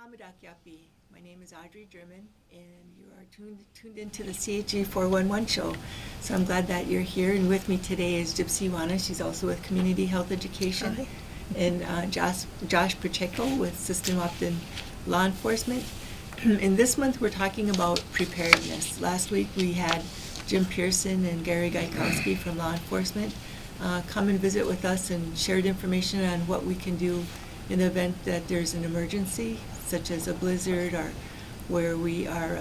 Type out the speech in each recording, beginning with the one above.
Hamadakyapi. My name is Audrey German, and you are tuned into the CHG 411 show. So I'm glad that you're here, and with me today is Gypsy Wana. She's also with Community Health Education. Hi. And Josh Pacheco with System Upton Law Enforcement. And this month we're talking about preparedness. Last week we had Jim Pearson and Gary Gaikowski from Law Enforcement come and visit with us and shared information on what we can do in the event that there's an emergency, such as a blizzard or where we are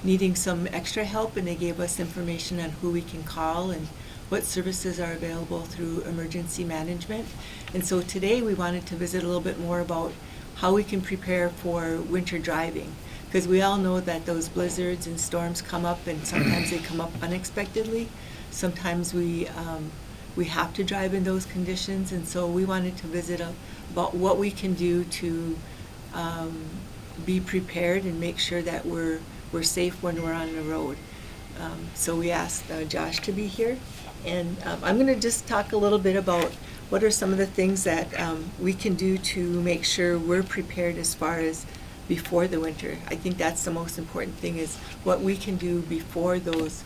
needing some extra help, and they gave us information on who we can call and what services are available through emergency management. And so today we wanted to visit a little bit more about how we can prepare for winter driving, because we all know that those blizzards and storms come up, and sometimes they come up unexpectedly. Sometimes we have to drive in those conditions, and so we wanted to visit about what we can do to be prepared and make sure that we're safe when we're on the road. So we asked Josh to be here, and I'm going to just talk a little bit about what are some of the things that we can do to make sure we're prepared as far as before the winter. I think that's the most important thing, is what we can do before those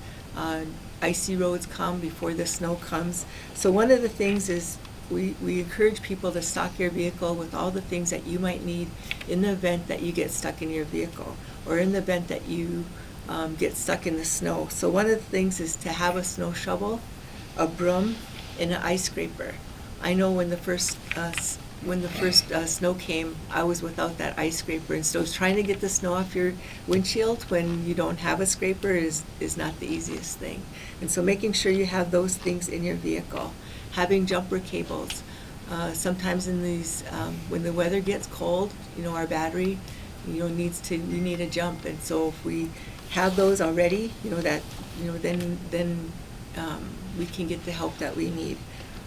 icy roads come, before the snow comes. So one of the things is we encourage people to stock your vehicle with all the things that you might need in the event that you get stuck in your vehicle, or in the event that you get stuck in the snow. So one of the things is to have a snow shovel, a broom, and an ice scraper. I know when the first snow came, I was without that ice scraper, and so trying to get the snow off your windshield when you don't have a scraper is not the easiest thing. And so making sure you have those things in your vehicle. Having jumper cables. Sometimes in these, when the weather gets cold, our battery, you need a jump, and so if we have those already, then we can get the help that we need.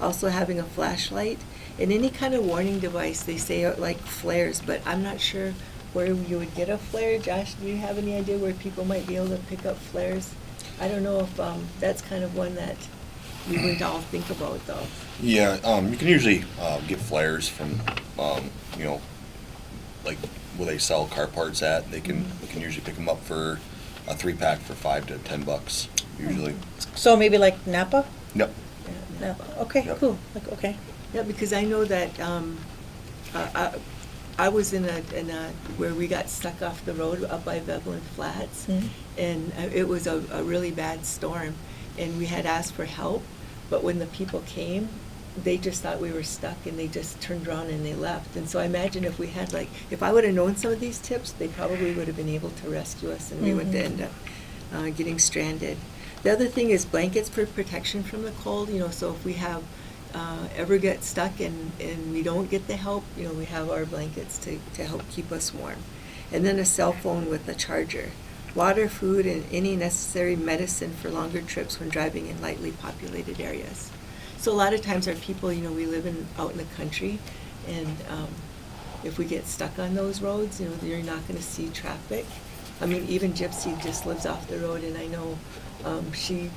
Also having a flashlight and any kind of warning device. They say like flares, but I'm not sure where you would get a flare. Josh, do you have any idea where people might be able to pick up flares? I don't know if that's kind of one that we wouldn't all think about, though. Yeah, you can usually get flares from, like where they sell car parts at. They can usually pick them up for a 3-pack for $5 to $10 usually. So maybe like Napa? Yep. Yeah, Napa. Okay, Yep. cool. Okay. Yeah, because I know that I was in a where we got stuck off the road up by Veblen Flats, Mhm. and it was a really bad storm, and we had asked for help, but when the people came, they just thought we were stuck, and they just turned around and they left. And so I imagine if we had if I would have known some of these tips, they probably would have been able to rescue us, and we would end up getting stranded. The other thing is blankets for protection from the cold. So if we have ever get stuck and we don't get the help, we have our blankets to help keep us warm. And then a cell phone with a charger. Water, food, and any necessary medicine for longer trips when driving in lightly populated areas. So a lot of times our people, we live out in the country, and if we get stuck on those roads, you're not going to see traffic. I mean, even Gypsy just lives off the road, and I know she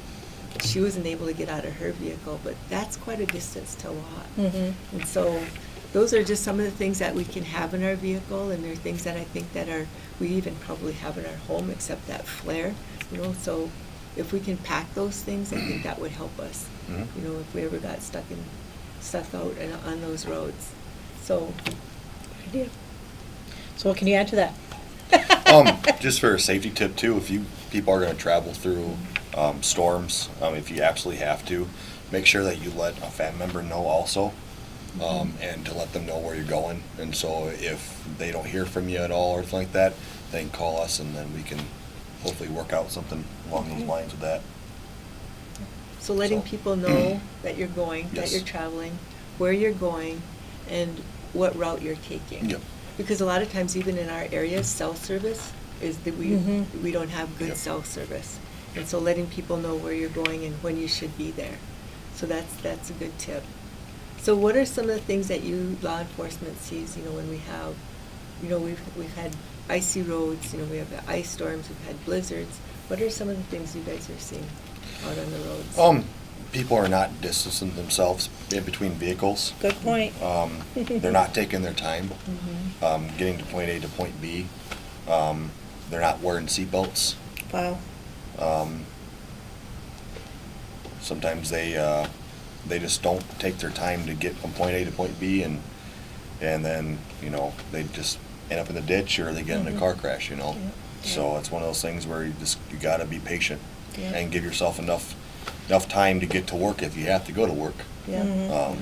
wasn't able to get out of her vehicle, but that's quite a distance to walk. Mm-hmm. And so those are just some of the things that we can have in our vehicle, and they're things that I think that we even probably have in our home, except that flare. So if we can pack those things, I think that would help us. Mhm. If we ever got stuck out on those roads. So Good idea. So what can you add to that? Just for a safety tip too, if people are going to travel through storms, if you absolutely have to, make sure that you let a family member know also, and to let them know where you're going. And so if they don't hear from you at all or anything like that, they can call us, and then we can hopefully work out something along those lines with that. So letting people know that you're going, that Yes. you're traveling, where you're going, and what route you're taking. Yep. Because a lot of times, even in our areas, cell service is that we don't have good Yep. cell service. And so letting people know where you're going and when you should be there. So that's a good tip. So what are some of the things that you, law enforcement, sees, when we have, we've had icy roads, we have the ice storms, we've had blizzards. What are some of the things you guys are seeing out on the roads? people are not distancing themselves in between vehicles. Good point. They're not taking their time, getting to point A to point B. They're not wearing seatbelts. Wow. Sometimes they just don't take their time to get from point A to point B, and then, you know, they just end up in the ditch or they get in a car crash, you know. Yeah. So it's one of those things where you gotta be patient Yeah. and give yourself enough time to get to work if you have to go to work. Yeah.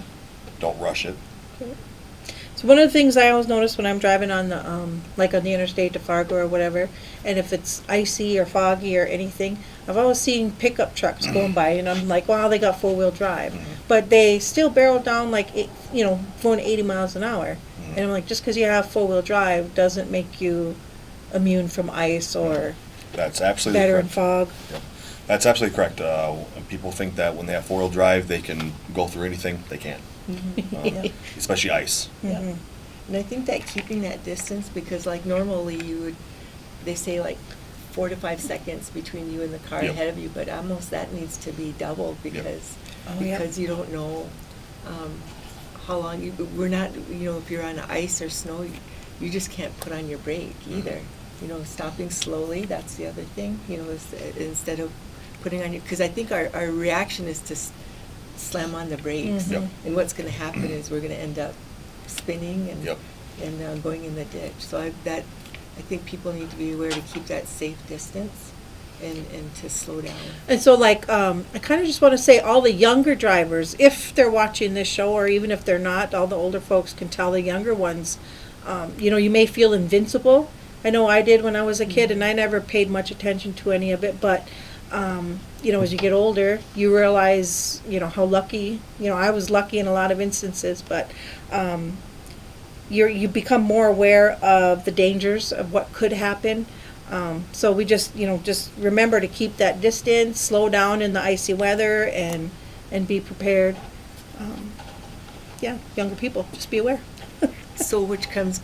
Don't rush it. So one of the things I always notice when I'm driving on the, like on the interstate to Fargo or whatever, and if it's icy or foggy or anything, I've always seen pickup trucks going by, and I'm like, wow, they got four-wheel drive. But they still barrel down like, going 80 miles an hour. And I'm like, just because you have four-wheel drive doesn't make you immune from ice or That's absolutely better in correct. fog. Yep. That's absolutely correct. People think that when they have four-wheel drive, they can go through anything. They can't. Yeah. Especially ice. Yeah. And I think that keeping that distance, because like normally they say like 4 to 5 seconds between you and the car Yep. ahead of you, but almost that needs to be doubled because Oh, yeah. because you don't know how long we're not, if you're on ice or snow, you just can't put on your brake either. Stopping slowly, that's the other thing, instead of putting on your, because I think our reaction is to slam on the brakes. Yep. And what's going to happen is we're going to end up spinning and Yep. going in the ditch. So I think people need to be aware to keep that safe distance and to slow down. And so, like, I kind of just want to say all the younger drivers, if they're watching this show, or even if they're not, all the older folks can tell the younger ones, you may feel invincible. I know I did when I was a kid, and I never paid much attention to any of it, but, as you get older, you realize, how lucky, I was lucky in a lot of instances, but you become more aware of the dangers of what could happen. So we just remember to keep that distance, slow down in the icy weather, and be prepared. Younger people, just be aware. So which comes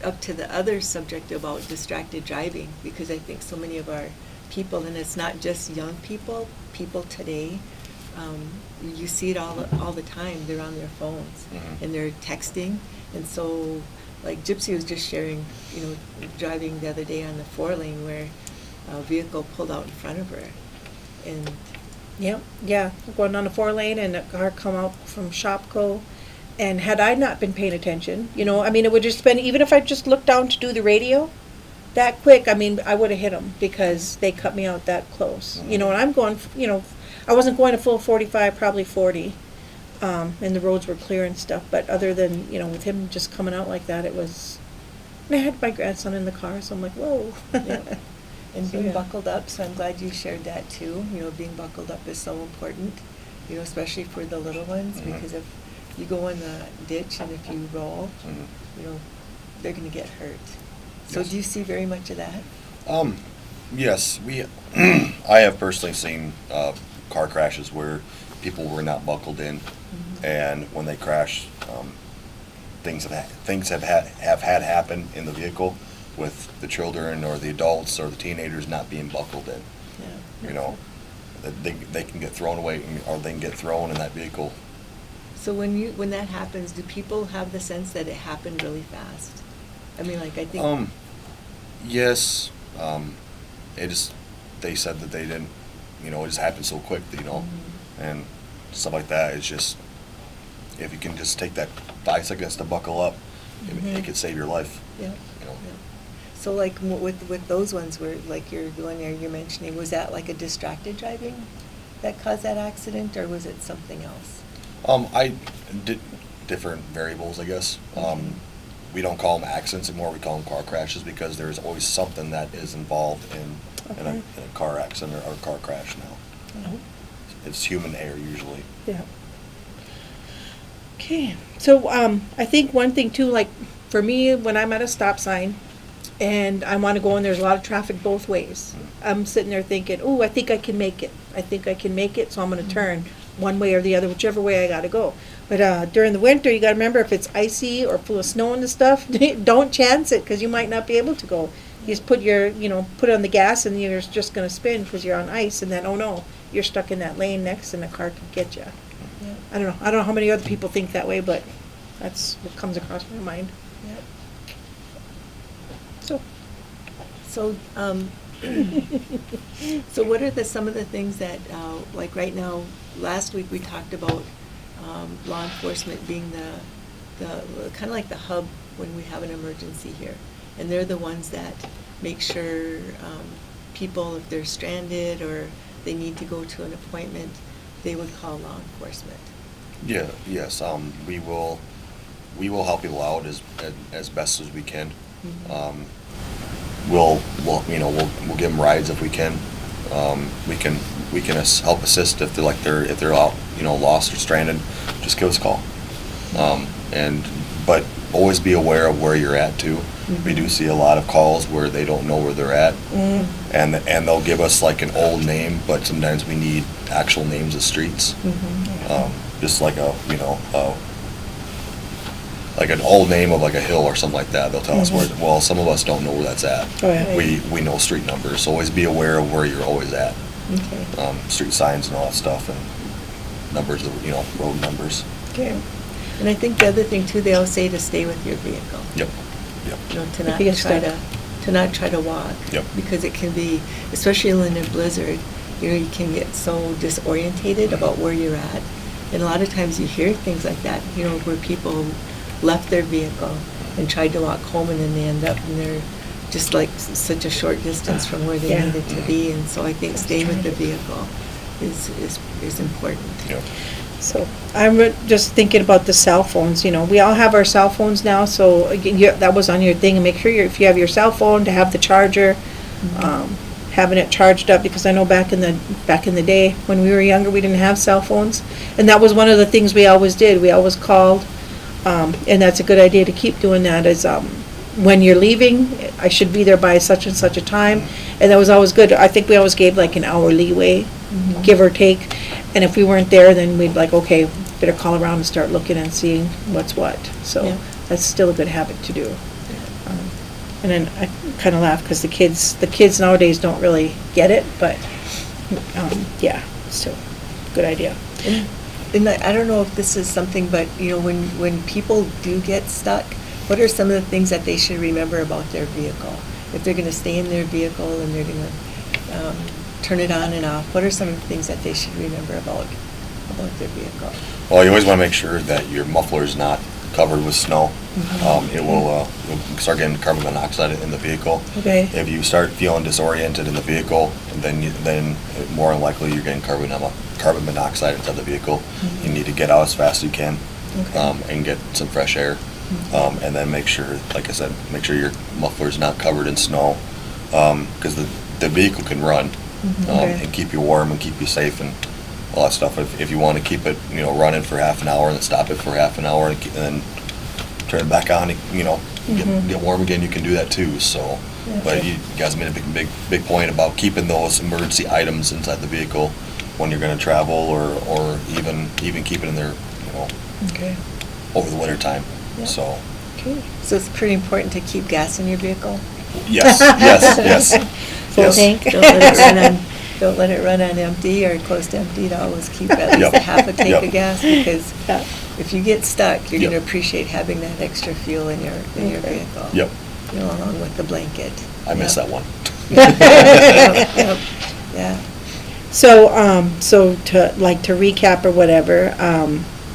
up to the other subject about distracted driving, because I think so many of our people, and it's not just young people today, you see it all the time. They're on their phones and they're texting, and so like Gypsy was just sharing, driving the other day on the 4-lane where a vehicle pulled out in front of her, and Going on a 4-lane, and a car come out from Shopko. And had I not been paying attention, it would just been, even if I just looked down to do the radio, that quick, I would have hit them because they cut me out that close. And I'm going, I wasn't going a full 45, probably 40, and the roads were clear and stuff. But other than, with him just coming out like that, it was, and I had my grandson in the car, so I'm like, whoa. yeah. And So, being yeah. buckled up, so I'm glad you shared that too. Being buckled up is so important, especially for the little ones, because if you go in the ditch and if you roll, they're going to get hurt. So Yes. do you see very much of that? Yes, I have personally seen car crashes where people were not buckled in, and when they crash, things have had happen in the vehicle with the children or the adults or the teenagers not being buckled in. Yeah. That they can get thrown away, or they can get thrown in that vehicle. So when that happens, do people have the sense that it happened really fast? I think. Yes. They said that they didn't. It just happened so quick. And stuff like that. It's just, if you can just take that 5 seconds to buckle up, it could save your life. Yeah. You know. Yeah. So like with those ones where like you're mentioning, was that like a distracted driving that caused that accident, or was it something else? I did different variables, I guess. We don't call them accidents anymore. We call them car crashes because there's always something that is involved in a car accident or a car crash now. It's human error usually. Yeah. Okay. So I think one thing too, like for me, when I'm at a stop sign and I want to go and there's a lot of traffic both ways, I'm sitting there thinking, oh, I think I can make it. So I'm going to turn one way or the other, whichever way I got to go. But during the winter, you got to remember, if it's icy or full of snow and stuff, don't chance it, because you might not be able to go. You just put it on the gas and you're just going to spin because you're on ice, and then, oh no, you're stuck in that lane next and a car could get you. Yeah. I don't know. I don't know how many other people think that way, but that's what comes across my mind. Yep. So. So, so what are some of the things that, like right now, last week we talked about law enforcement being the kind of like the hub when we have an emergency here. And they're the ones that make sure people, if they're stranded or they need to go to an appointment, they would call law enforcement. Yeah, yes, we will help people out as best as we can. Mhm. We'll give them rides if we can. We can help assist if they're out, lost or stranded. Just give us a call. But always be aware of where you're at too. Mm-hmm. We do see a lot of calls where they don't know where they're at, Mm-hmm. and they'll give us like an old name, but sometimes we need actual names of streets. Just like like an old name of like a hill or something like that. They'll tell us where. Well, some of us don't know where that's at. Oh, yeah. We know street numbers, so always be aware of where you're always at. Okay. Street signs and all that stuff, and numbers of road numbers. Okay. And I think the other thing too, they always say to stay with your vehicle. Yep. To not If you get try stuck. to not try to walk. Yep. Because it can be, especially in a blizzard, you can get so disorientated about where you're at. And a lot of times you hear things like that, where people left their vehicle and tried to walk home, and then they end up and they're just like such a short distance from where they Yeah. needed to be. And so I think staying with the vehicle is important. Yep. So I'm just thinking about the cell phones, we all have our cell phones now, so again, that was on your thing, and make sure if you have your cell phone, to have the charger, having it charged up, because I know back in the day, when we were younger, we didn't have cell phones, and that was one of the things we always did, we always called, and that's a good idea to keep doing that, is when you're leaving, I should be there by such and such a time, and that was always good. I think we always gave like an hour leeway, give or take, and if we weren't there, then we'd like, okay, better call around and start looking and seeing what's what. So Yeah. that's still a good habit to do. And then I kind of laugh because the kids nowadays don't really get it, but yeah, so good idea. And I don't know if this is something, but when people do get stuck, what are some of the things that they should remember about their vehicle? If they're going to stay in their vehicle and they're going to turn it on and off, what are some of the things that they should remember about their vehicle? Well, you always want to make sure that your muffler is not covered with snow. It will you'll start getting carbon monoxide in the vehicle. Okay. If you start feeling disoriented in the vehicle, then more than likely you're getting carbon monoxide inside the vehicle. You need to get out as fast as you can, Okay. and get some fresh air. And then make sure, like I said, make sure your muffler is not covered in snow, because the vehicle can run, Okay. and keep you warm and keep you safe and all that stuff. If you want to keep it, running for half an hour and then stop it for half an hour and then turn it back on, get warm again, you can do that too. So, but Okay. you guys made a big point about keeping those emergency items inside the vehicle when you're going to travel, or even keep it in there, Okay. over the winter time. Yeah. So, Okay. So it's pretty important to keep gas in your vehicle. yes, yes. Full Yes. tank. Don't let it run on empty or close to empty. To always keep at least Yep. a half a tank Yep. of gas, because Yeah. if you get stuck, you're going to Yep. appreciate having that extra fuel in your Okay. vehicle. Yep. Along with the blanket. I missed Yep. that one. Yep. Yeah. So, to recap or whatever,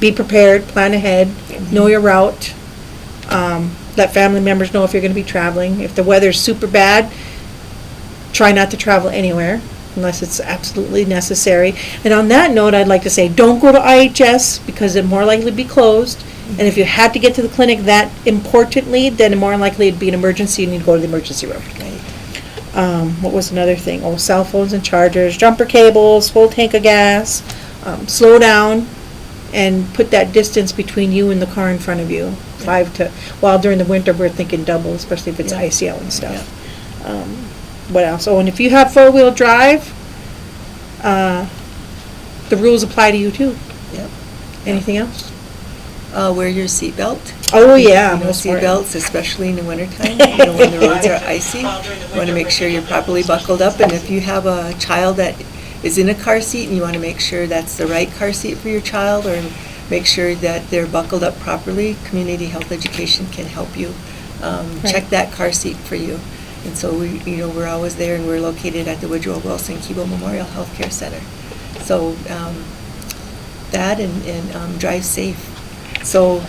be prepared, plan ahead, know your route. Let family members know if you're gonna be traveling. If the weather's super bad, try not to travel anywhere unless it's absolutely necessary. And on that note, I'd like to say, don't go to IHS because it'd more likely be closed. And if you had to get to the clinic that importantly, then more likely it'd be an emergency and you'd go to the emergency room. Right. What was another thing? Oh, cell phones and chargers, jumper cables, full tank of gas, slow down, and put that distance between you and the car in front of you. During the winter, we're thinking double, especially if it's Yeah. icy out and stuff. What else? Oh, and if you have four-wheel drive, the rules apply to you too. Yep. Anything else? Wear your seatbelt. Oh, yeah. Most seatbelts, especially in the wintertime, when the roads are icy. You want to make sure you're properly buckled up, and if you have a child that is in a car seat and you want to make sure that's the right car seat for your child, or make sure that they're buckled up properly, community health education can help you check Right. that car seat for you. And so we're always there, and we're located at the Woodrow Wilson Keble Memorial Healthcare Center. So that and drive safe. So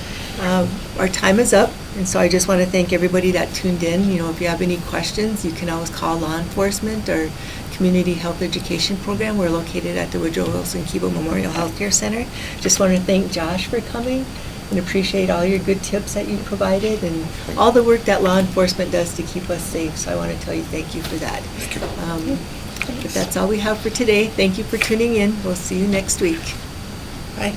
our time is up, and so I just want to thank everybody that tuned in. If you have any questions, you can always call law enforcement or Community Health Education Program. We're located at the Woodrow Wilson Keble Memorial Healthcare Center. Just want to thank Josh for coming and appreciate all your good tips that you provided and all the work that law enforcement does to keep us safe. So I want to tell you thank you for that. Thank you. But that's all we have for today. Thank you for tuning in. We'll see you next week. Bye.